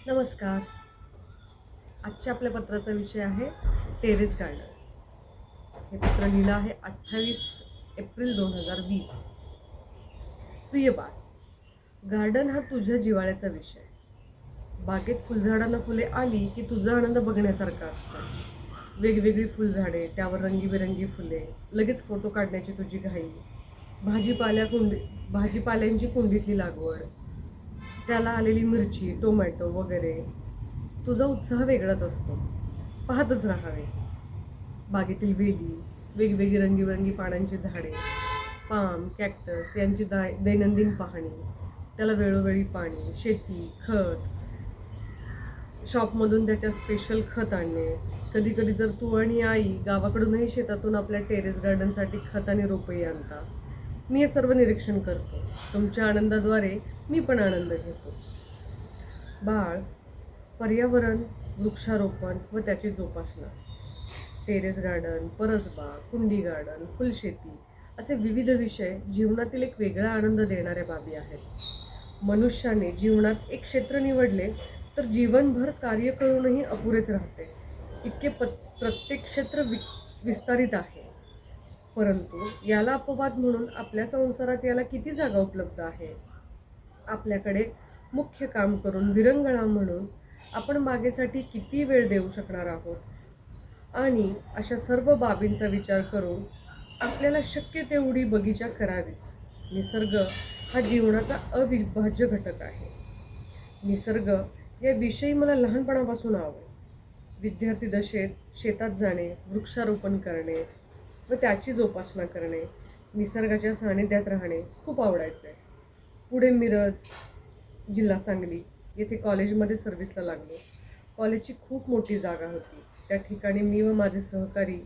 नमस्कार. आजच्या आपल्या पत्राचा विषय आहे टेरेस गार्डन. हे पत्र लिहिलं आहे 28 एप्रिल 2020. प्रिय बाळ, गार्डन हा तुझ्या जिव्हाळ्याचा विषय. बागेत फुलझाडांना फुले आली की तुझा आनंद बघण्यासारखा असतो. वेगवेगळी फुलझाडे, त्यावर रंगीबेरंगी फुले, लगेच फोटो काढण्याची तुझी घाई, भाजीपाल्यांची कुंडीतली लागवड, त्याला आलेली मिरची, टोमॅटो वगैरे. तुझा उत्साह वेगळाच असतो. पाहतच राहावे. बागेतील वेली, वेगवेगळी रंगीबेरंगी पानांची झाडे, पाम, कॅक्टस यांची दैनंदिन पाहणी, त्याला वेळोवेळी पाणी, शेती, खत, शॉपमधून त्याच्या स्पेशल खत आणणे. कधी कधी तर तू आणि आई गावाकडूनही शेतातून आपल्या टेरेस गार्डनसाठी खत आणि रोपही आणता. मी हे सर्व निरीक्षण करतो. तुमच्या आनंदाद्वारे मी पण आनंद घेतो. बाळ, पर्यावरण, वृक्षारोपण व त्याची जोपासना, टेरेस गार्डन, परसबाग, कुंडी गार्डन, फुलशेती असे विविध विषय जीवनातील एक वेगळा आनंद देणाऱ्या बाबी आहेत. मनुष्याने जीवनात एक क्षेत्र निवडले तर जीवनभर कार्य करूनही अपुरेच राहते. इतके प्रत्येक क्षेत्र विस्तारित आहे. परंतु याला अपवाद म्हणून आपल्या संसारात याला किती जागा उपलब्ध आहे. आपल्याकडे मुख्य काम करून विरंगुळा म्हणून आपण मागेसाठी किती वेळ देऊ शकणार आहोत. आणि अशा सर्व बाबींचा विचार करून आपल्याला शक्य तेवढी बगीचा करावीच. निसर्ग हा जीवनाचा अविभाज्य घटक आहे. निसर्ग या विषयी मला लहानपणापासून आवड. विद्यार्थी दशेत शेतात जाणे, वृक्षारोपण करणे व त्याची जोपासना करणे, निसर्गाच्या सानिध्यात राहणे खूप आवडायचे. पुढे मिरज, जिल्हा सांगली येथे कॉलेजमध्ये सर्व्हिसला लागलो. कॉलेजची खूप मोठी जागा होती. त्या ठिकाणी मी व माझे सहकारी,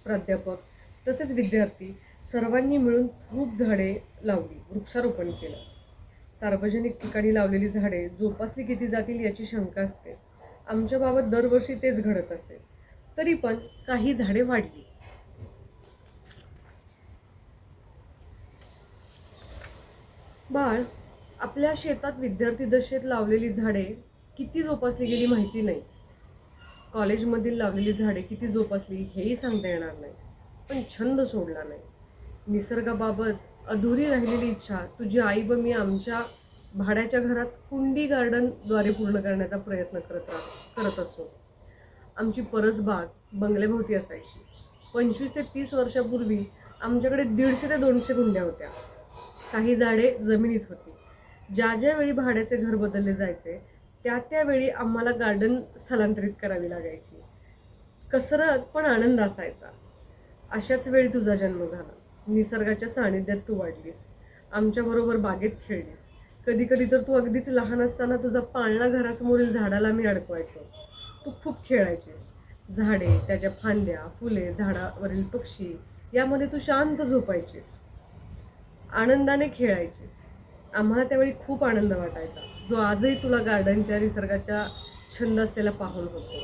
प्राध्यापक तसेच विद्यार्थी सर्वांनी मिळून खूप झाडे लावली, वृक्षारोपण केलं. सार्वजनिक ठिकाणी लावलेली झाडे जोपासली किती जातील याची शंका असते. आमच्या बाबत दरवर्षी तेच घडत असेल. तरी पण काही झाडे वाढली. बाळ, आपल्या शेतात विद्यार्थी दशेत लावलेली झाडे किती जोपासली गेली माहिती नाही. कॉलेजमधील लावलेली झाडे किती जोपासली हेही सांगता येणार नाही. पण छंद सोडला नाही. निसर्गाबाबत अधुरी राहिलेली इच्छा तुझी आई व मी आमच्या भाड्याच्या घरात कुंडी गार्डनद्वारे पूर्ण करण्याचा प्रयत्न करत असो. आमची परसबाग बंगल्याभोवती असायची. 25 ते 30 वर्षापूर्वी आमच्याकडे 150 ते 200 कुंड्या होत्या. काही झाडे जमिनीत होती. ज्या ज्या वेळी भाड्याचे घर बदलले जायचे त्यावेळी आम्हाला गार्डन स्थलांतरित करावी लागायची. कसरत पण आनंद असायचा. अशाच वेळी तुझा जन्म झाला. निसर्गाच्या सानिध्यात तू वाढलीस. आमच्याबरोबर बागेत खेळलीस. कधी कधी तर तू अगदीच लहान असताना तुझा पाळणा घरासमोरील झाडाला मी अडकवायचो. तू खूप खेळायचीस. झाडे, त्याच्या फांद्या, फुले, झाडावरील पक्षी यामध्ये तू शांत झोपायचीस. आनंदाने खेळायचीस. आम्हाला त्यावेळी खूप आनंद वाटायचा, जो आजही तुला गार्डनच्या निसर्गाच्या छंद असलेला पाहून होतो.